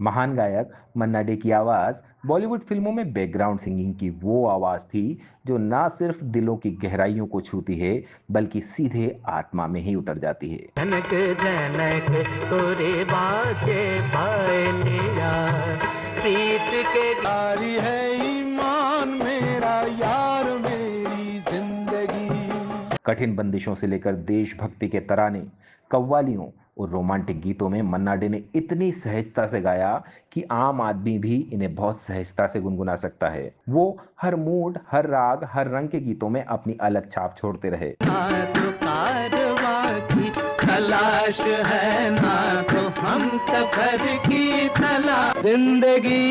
महान गायक मन्ना डे की आवाज बॉलीवुड फिल्मों में बैकग्राउंड सिंगिंग की वो आवाज थी जो ना सिर्फ दिलों की गहराइयों को छूती है बल्कि सीधे आत्मा में ही उतर जाती है। जनक जनक तोरे बाजे पायलिया प्रीत के यारी है ईमान मेरा यार मेरी जिंदगी। कठिन बंदिशों से लेकर देशभक्ति के तराने, कव्वालियों और रोमांटिक गीतों में मन्ना डे ने इतनी सहजता से गाया कि आम आदमी भी इन्हें बहुत सहजता से गुनगुना सकता है। वो हर मूड, हर राग, हर रंग के गीतों में अपनी अलग छाप छोड़ते रहे। तो कारवां की तलाश है ना तो हम सफर की तलाश। जिंदगी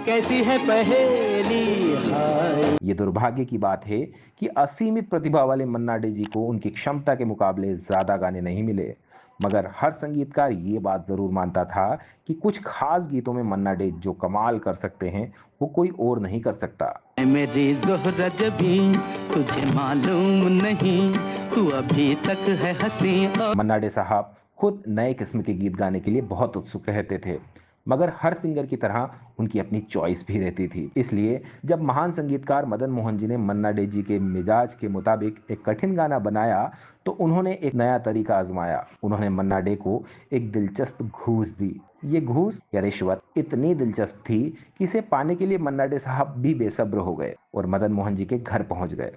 कैसी है पहेली हाय। ये दुर्भाग्य की बात है कि असीमित प्रतिभा वाले मन्ना डे जी को उनकी क्षमता के मुकाबले ज्यादा गाने नहीं मिले, मगर हर संगीतकार ये बात जरूर मानता था कि कुछ खास गीतों में मन्ना डे जो कमाल कर सकते हैं वो कोई और नहीं कर सकता। मेरी ज़ोहरत भी तुझे मालूम नहीं, तू अभी तक है हंसी। मन्ना डे साहब खुद नए किस्म के गीत गाने के लिए बहुत उत्सुक रहते थे, मगर हर सिंगर की तरह उनकी अपनी चॉइस भी रहती थी। इसलिए जब महान संगीतकार मदन मोहन जी ने मन्ना डे जी के मिजाज के मुताबिक एक कठिन गाना बनाया तो उन्होंने एक नया तरीका आजमाया। उन्होंने मन्ना डे को एक दिलचस्प घूस दी। ये घूस या रिश्वत इतनी दिलचस्प थी कि इसे पाने के लिए मन्ना डे साहब भी बेसब्र हो गए और मदन मोहन जी के घर पहुंच गए।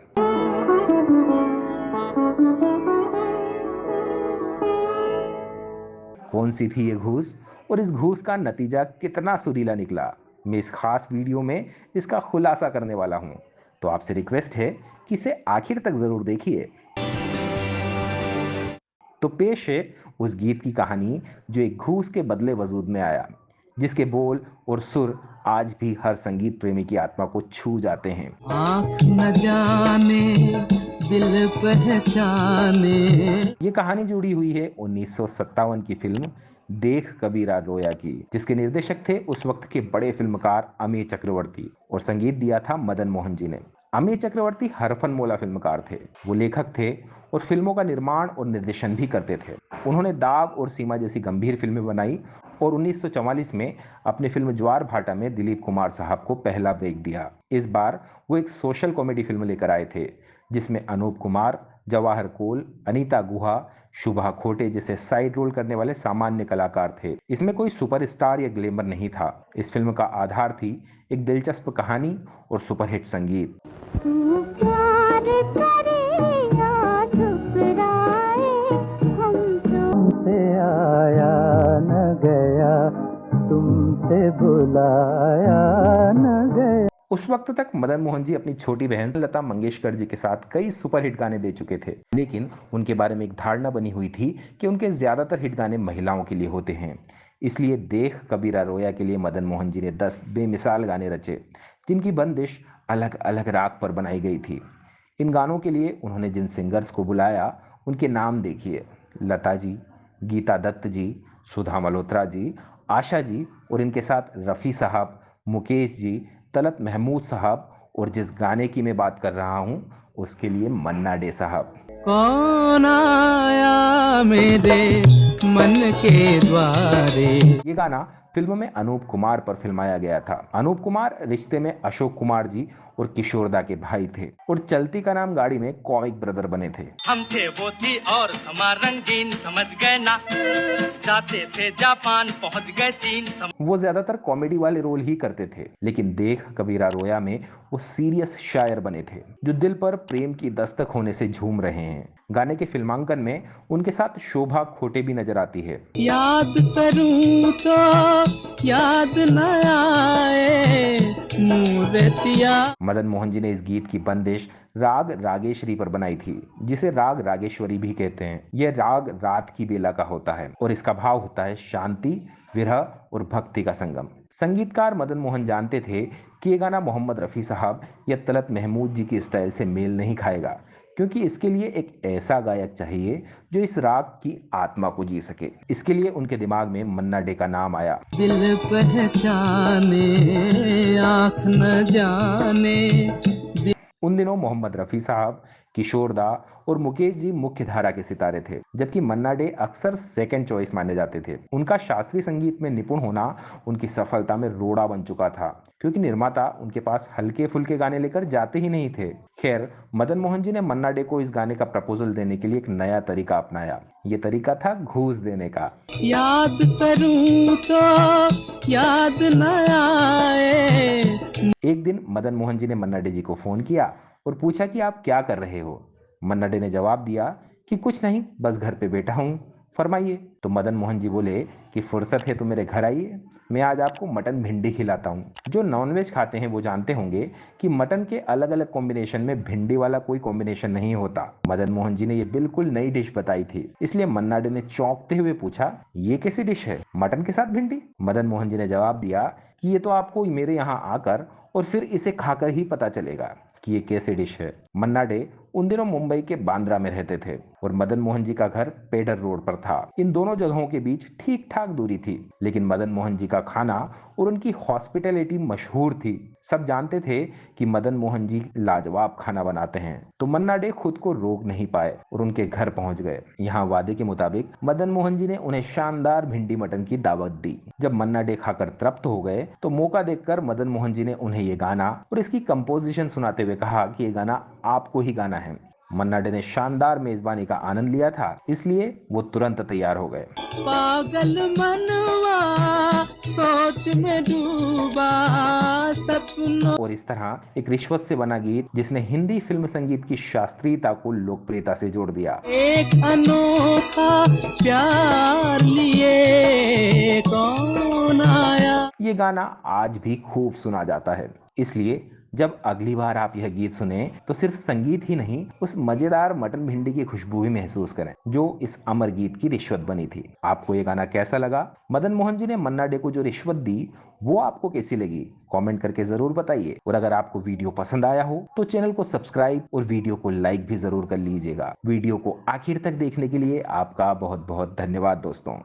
कौन सी थी ये घूस और इस घूस का नतीजा कितना सुरीला निकला, मैं इस खास वीडियो में इसका खुलासा करने वाला हूं। तो आपसे रिक्वेस्ट है कि इसे आखिर तक जरूर देखिए। तो पेश है उस गीत की कहानी जो एक घूस के बदले वजूद में आया, जिसके बोल और सुर आज भी हर संगीत प्रेमी की आत्मा को छू जाते हैं। आँख न जाने दिल पहचाने। ये कहानी जुड़ी हुई है 1957 की फिल्म देख कबीरा रोया की, जिसके निर्देशक थे उस वक्त के बड़े फिल्मकार अमीय चक्रवर्ती और संगीत दिया था मदन मोहन जी ने। अमीय चक्रवर्ती हरफन मौला फिल्मकार थे। वो लेखक थे और फिल्मों का निर्माण और निर्देशन भी करते थे। उन्होंने दाग और सीमा जैसी गंभीर फिल्में बनाई और 1944 में अपनी फिल्म ज्वार भाटा में दिलीप कुमार साहब को पहला ब्रेक दिया। इस बार वो एक सोशल कॉमेडी फिल्म लेकर आए थे जिसमें अनूप कुमार, जवाहर कोल, अनीता गुहा, शुभा खोटे जैसे साइड रोल करने वाले सामान्य कलाकार थे। इसमें कोई सुपरस्टार या ग्लैमर नहीं था। इस फिल्म का आधार थी एक दिलचस्प कहानी और सुपरहिट संगीत। तुमसे आया न गया, तुमसे बुलाया न गया। उस वक्त तक मदन मोहन जी अपनी छोटी बहन लता मंगेशकर जी के साथ कई सुपरहिट गाने दे चुके थे, लेकिन उनके बारे में एक धारणा बनी हुई थी कि उनके ज्यादातर हिट गाने महिलाओं के लिए होते हैं। इसलिए देख कबीरा रोया के लिए मदन मोहन जी ने 10 बेमिसाल गाने रचे, जिनकी बंदिश अलग अलग राग पर बनाई गई थी। इन गानों के लिए उन्होंने जिन सिंगर्स को बुलाया उनके नाम देखिए: लता जी, गीता दत्त जी, सुधा मल्होत्रा जी, आशा जी और इनके साथ रफ़ी साहब, मुकेश जी, तलत महमूद साहब और जिस गाने की मैं बात कर रहा हूं उसके लिए मन्ना डे साहब। कौन आया मेरे मन के द्वारे। ये गाना फिल्म में अनूप कुमार पर फिल्माया गया था। अनूप कुमार रिश्ते में अशोक कुमार जी और किशोरदा के भाई थे और चलती का नाम गाड़ी में कॉमिक ब्रदर बने थे। हम थे वो थी और समा रंगीन, समझ गए ना, जाते थे जापान पहुंच गए चीन। वो ज्यादातर कॉमेडी वाले रोल ही करते थे, लेकिन देख कबीरा रोया में वो सीरियस शायर बने थे जो दिल पर प्रेम की दस्तक होने से झूम रहे हैं। गाने के फिल्मांकन में उनके साथ शोभा खोटे भी नजर आती है। याद करूं तो याद न आए मूर्तिया। मदन मोहन जी ने इस गीत की बंदिश राग रागेश्वरी पर बनाई थी, जिसे राग रागेश्वरी भी कहते हैं। यह राग रात की बेला का होता है और इसका भाव होता है शांति, विरह और भक्ति का संगम। संगीतकार मदन मोहन जानते थे कि ये गाना मोहम्मद रफ़ी साहब या तलत महमूद जी की स्टाइल से मेल नहीं खाएगा, क्योंकि इसके लिए एक ऐसा गायक चाहिए जो इस राग की आत्मा को जी सके। इसके लिए उनके दिमाग में मन्ना डे का नाम आया। दिल पहचाने आँख न जाने। उन दिनों मोहम्मद रफ़ी साहब किशोर दा और मुकेश जी मुख्य धारा के सितारे थे, जबकि मन्ना डे अक्सर सेकंड चॉइस माने जाते थे। उनका शास्त्रीय संगीत में निपुण होना उनकी सफलता में रोड़ा बन चुका था, क्योंकि निर्माता उनके पास हल्के फुल्के गाने लेकर जाते ही नहीं थे। खैर, मदन मोहन जी ने मन्ना डे को इस गाने का प्रपोजल देने के लिए एक नया तरीका अपनाया। ये तरीका था घूस देने का। याद करूं तो याद न आए। एक दिन मदन मोहन जी ने मन्ना डे जी को फोन किया और पूछा कि आप क्या कर रहे हो। मन्ना डे ने जवाब दिया कि कुछ नहीं, बस घर पे बैठा हूँ, फरमाइए। तो मदन मोहन जी बोले कि फुर्सत है तो मेरे घर आइए, मैं आज आपको मटन भिंडी खिलाता हूँ। जो नॉनवेज खाते हैं वो जानते होंगे कि मटन के अलग अलग कॉम्बिनेशन में भिंडी वाला कोई कॉम्बिनेशन नहीं होता। मदन मोहन जी ने ये बिल्कुल नई डिश बताई थी, इसलिए मन्ना डे ने चौंकते हुए पूछा, ये कैसी डिश है, मटन के साथ भिंडी? मदन मोहन जी ने जवाब दिया कि ये तो आपको मेरे यहाँ आकर और फिर इसे खाकर ही पता चलेगा कि ये कैसी डिश है। मन्ना डे उन दिनों मुंबई के बांद्रा में रहते थे और मदन मोहन जी का घर पेडर रोड पर था। इन दोनों जगहों के बीच ठीक ठाक दूरी थी, लेकिन मदन मोहन जी का खाना और उनकी हॉस्पिटैलिटी मशहूर थी। सब जानते थे कि मदन मोहन जी लाजवाब खाना बनाते हैं, तो मन्ना डे खुद को रोक नहीं पाए और उनके घर पहुंच गए। यहाँ वादे के मुताबिक मदन मोहन जी ने उन्हें शानदार भिंडी मटन की दावत दी। जब मन्ना डे खाकर तृप्त हो गए तो मौका देखकर मदन मोहन जी ने उन्हें ये गाना और इसकी कंपोजिशन सुनाते हुए कहा कि ये गाना आपको ही गाना है। मन्ना डे ने शानदार मेजबानी का आनंद लिया था, इसलिए वो तुरंत तैयार हो गए। पागल मनवा सोच में डूबा सपनों। और इस तरह एक रिश्वत से बना गीत जिसने हिंदी फिल्म संगीत की शास्त्रीयता को लोकप्रियता से जोड़ दिया। एक अनोखा प्यार लिए कौन आया। ये गाना आज भी खूब सुना जाता है, इसलिए जब अगली बार आप यह गीत सुने तो सिर्फ संगीत ही नहीं, उस मजेदार मटन भिंडी की खुशबू भी महसूस करें जो इस अमर गीत की रिश्वत बनी थी। आपको ये गाना कैसा लगा? मदन मोहन जी ने मन्ना डे को जो रिश्वत दी वो आपको कैसी लगी? कमेंट करके जरूर बताइए। और अगर आपको वीडियो पसंद आया हो तो चैनल को सब्सक्राइब और वीडियो को लाइक भी जरूर कर लीजिएगा। वीडियो को आखिर तक देखने के लिए आपका बहुत बहुत धन्यवाद दोस्तों।